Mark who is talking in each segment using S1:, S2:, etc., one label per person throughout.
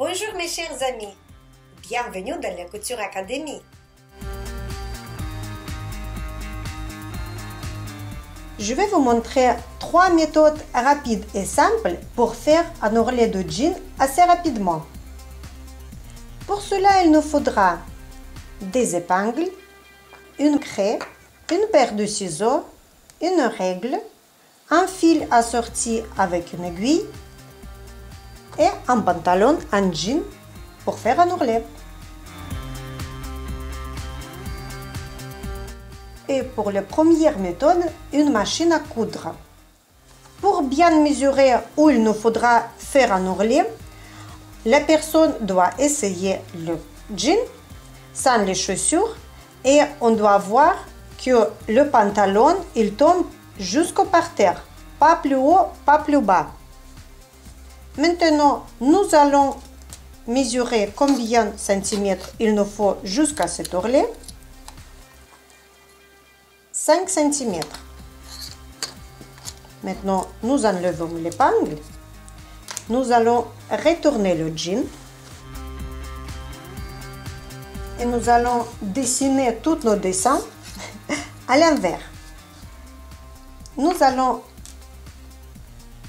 S1: Bonjour mes chers amis, bienvenue dans la Couture Academy. Je vais vous montrer 3 méthodes rapides et simples pour faire un ourlet de jean assez rapidement. Pour cela, il nous faudra des épingles, une craie, une paire de ciseaux, une règle, un fil assorti avec une aiguille et un pantalon en jean pour faire un ourlet. Et pour la première méthode, une machine à coudre. Pour bien mesurer où il nous faudra faire un ourlet, la personne doit essayer le jean sans les chaussures et on doit voir que le pantalon il tombe jusqu'au par terre, pas plus haut, pas plus bas. Maintenant, nous allons mesurer combien de centimètres il nous faut jusqu'à cet ourlet. 5 cm. Maintenant, nous enlevons l'épingle. Nous allons retourner le jean. Et nous allons dessiner tous nos dessins à l'envers. Nous allons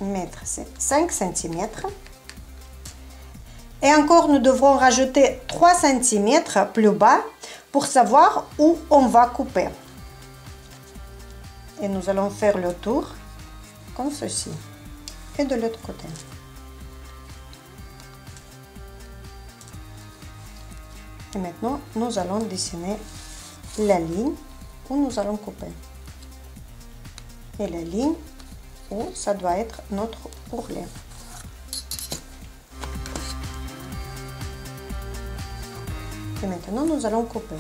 S1: mettre 5 cm. Et encore, nous devrons rajouter 3 cm plus bas pour savoir où on va couper. Et nous allons faire le tour comme ceci. Et de l'autre côté. Et maintenant, nous allons dessiner la ligne où nous allons couper. Et la ligne où ça doit être notre ourlet. Et maintenant, nous allons couper.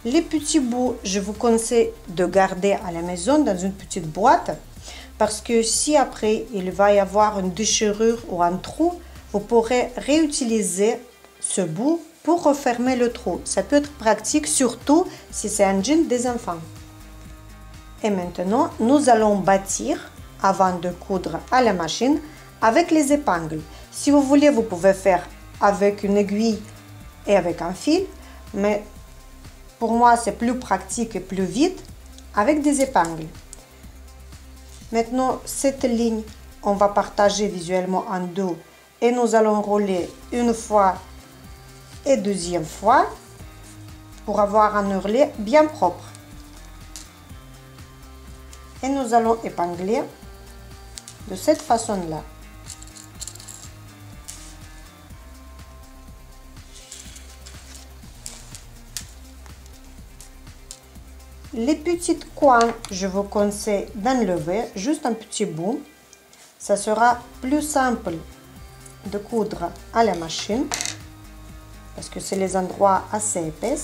S1: Les petits bouts, je vous conseille de garder à la maison dans une petite boîte parce que si après il va y avoir une déchirure ou un trou, vous pourrez réutiliser ce bout pour refermer le trou. Ça peut être pratique surtout si c'est un jean des enfants. Et maintenant, nous allons bâtir avant de coudre à la machine avec les épingles. Si vous voulez, vous pouvez faire avec une aiguille et avec un fil, mais pour moi, c'est plus pratique et plus vite avec des épingles. Maintenant, cette ligne, on va partager visuellement en deux et nous allons rouler une fois et deuxième fois pour avoir un ourlet bien propre. Et nous allons épingler de cette façon-là. Les petits coins, je vous conseille d'enlever juste un petit bout. Ça sera plus simple de coudre à la machine parce que c'est les endroits assez épais.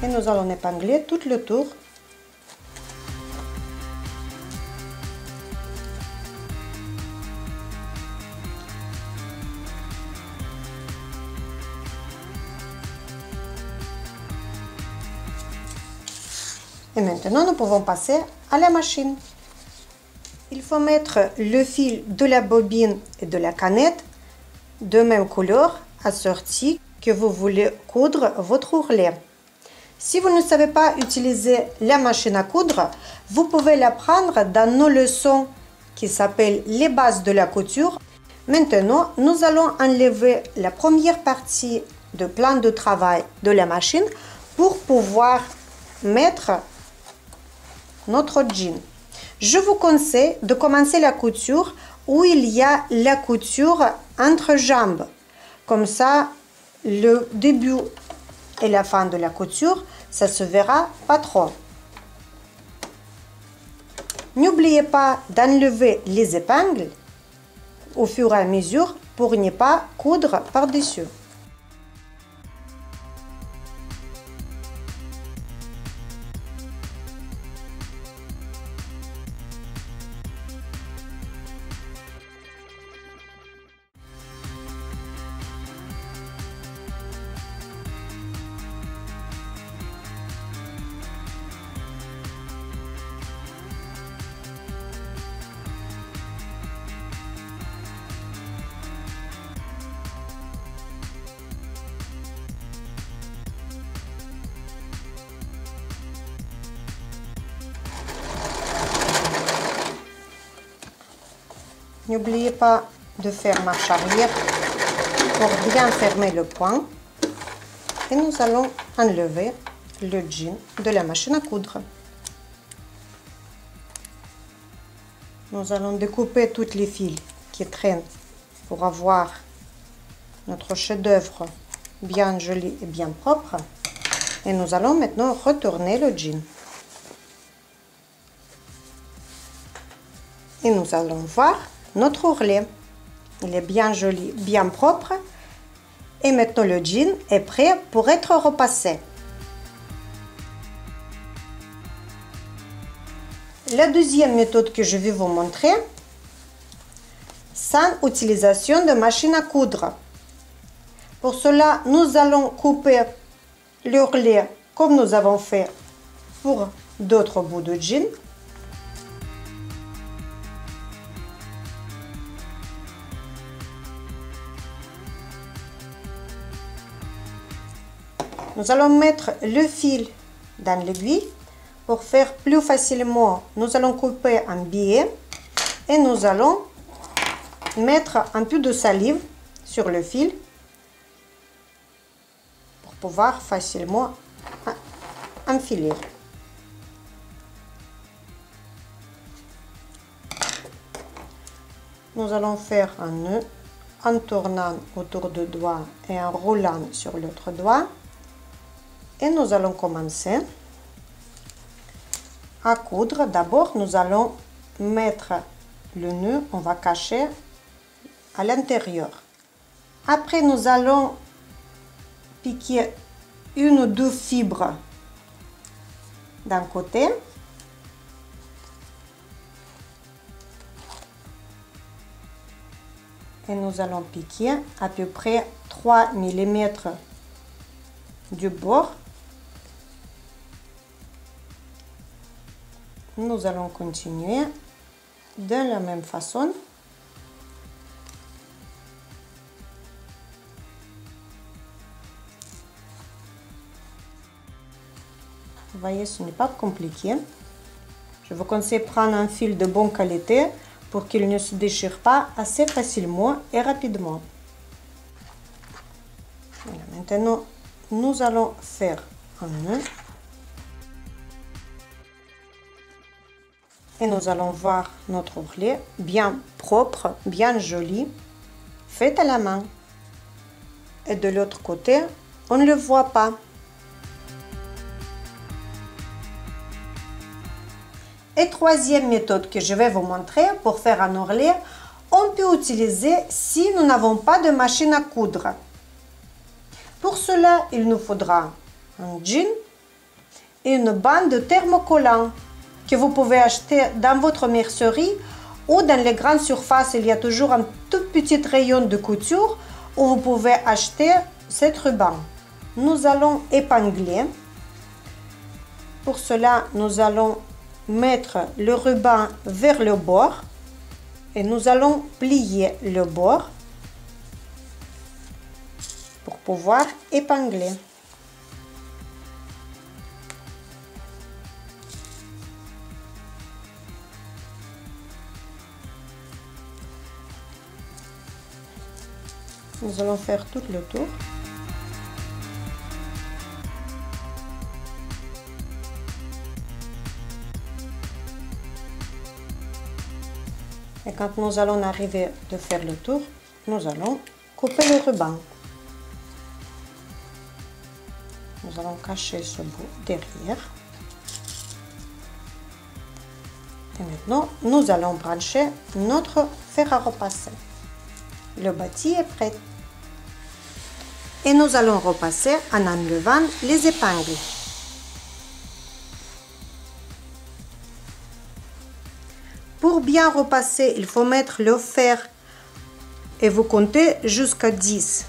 S1: Et nous allons épingler tout le tour. Et maintenant, nous pouvons passer à la machine. Il faut mettre le fil de la bobine et de la canette de même couleur assortie que vous voulez coudre votre ourlet. Si vous ne savez pas utiliser la machine à coudre, vous pouvez l'apprendre dans nos leçons qui s'appellent les bases de la couture. Maintenant, nous allons enlever la première partie de plan de travail de la machine pour pouvoir mettre notre jean. Je vous conseille de commencer la couture où il y a la couture entre jambes. Comme ça, le début et la fin de la couture, ça se verra pas trop. N'oubliez pas d'enlever les épingles au fur et à mesure pour ne pas coudre par-dessus. N'oubliez pas de faire marche arrière pour bien fermer le point. Et nous allons enlever le jean de la machine à coudre. Nous allons découper toutes les fils qui traînent pour avoir notre chef-d'œuvre bien joli et bien propre. Et nous allons maintenant retourner le jean. Et nous allons voir notre ourlet. Il est bien joli, bien propre. Et maintenant le jean est prêt pour être repassé. La deuxième méthode que je vais vous montrer, sans utilisation de machine à coudre. Pour cela, nous allons couper l'ourlet comme nous avons fait pour d'autres bouts de jean. Nous allons mettre le fil dans l'aiguille. Pour faire plus facilement, nous allons couper un billet et nous allons mettre un peu de salive sur le fil pour pouvoir facilement enfiler. Nous allons faire un nœud en tournant autour du doigt et en roulant sur l'autre doigt. Et nous allons commencer à coudre. D'abord, nous allons mettre le nœud, on va cacher à l'intérieur. Après, nous allons piquer une ou deux fibres d'un côté. Et nous allons piquer à peu près 3 mm du bord. Nous allons continuer de la même façon. Vous voyez, ce n'est pas compliqué. Je vous conseille de prendre un fil de bonne qualité pour qu'il ne se déchire pas assez facilement et rapidement. Voilà, maintenant, nous allons faire un nœud. Et nous allons voir notre ourlet bien propre, bien joli, fait à la main. Et de l'autre côté, on ne le voit pas. Et troisième méthode que je vais vous montrer pour faire un ourlet, on peut utiliser si nous n'avons pas de machine à coudre. Pour cela, il nous faudra un jean et une bande de thermocollant que vous pouvez acheter dans votre mercerie ou dans les grandes surfaces. Il y a toujours un tout petit rayon de couture où vous pouvez acheter cette ruban. Nous allons épingler. Pour cela, nous allons mettre le ruban vers le bord et nous allons plier le bord pour pouvoir épingler. Nous allons faire tout le tour. Et quand nous allons arriver de faire le tour, nous allons couper le ruban. Nous allons cacher ce bout derrière. Et maintenant, nous allons brancher notre fer à repasser. Le bâti est prêt. Et nous allons repasser en enlevant les épingles. Pour bien repasser, il faut mettre le fer et vous comptez jusqu'à 10.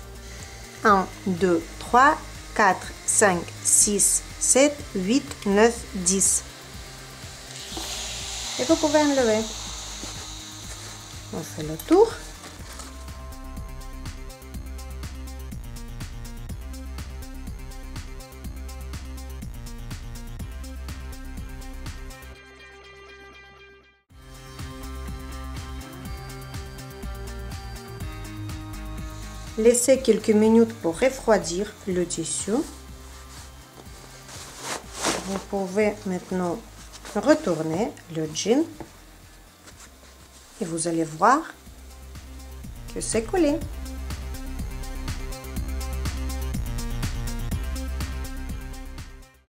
S1: 1, 2, 3, 4, 5, 6, 7, 8, 9, 10. Et vous pouvez enlever. On fait le tour. Laissez quelques minutes pour refroidir le tissu. Vous pouvez maintenant retourner le jean et vous allez voir que c'est collé.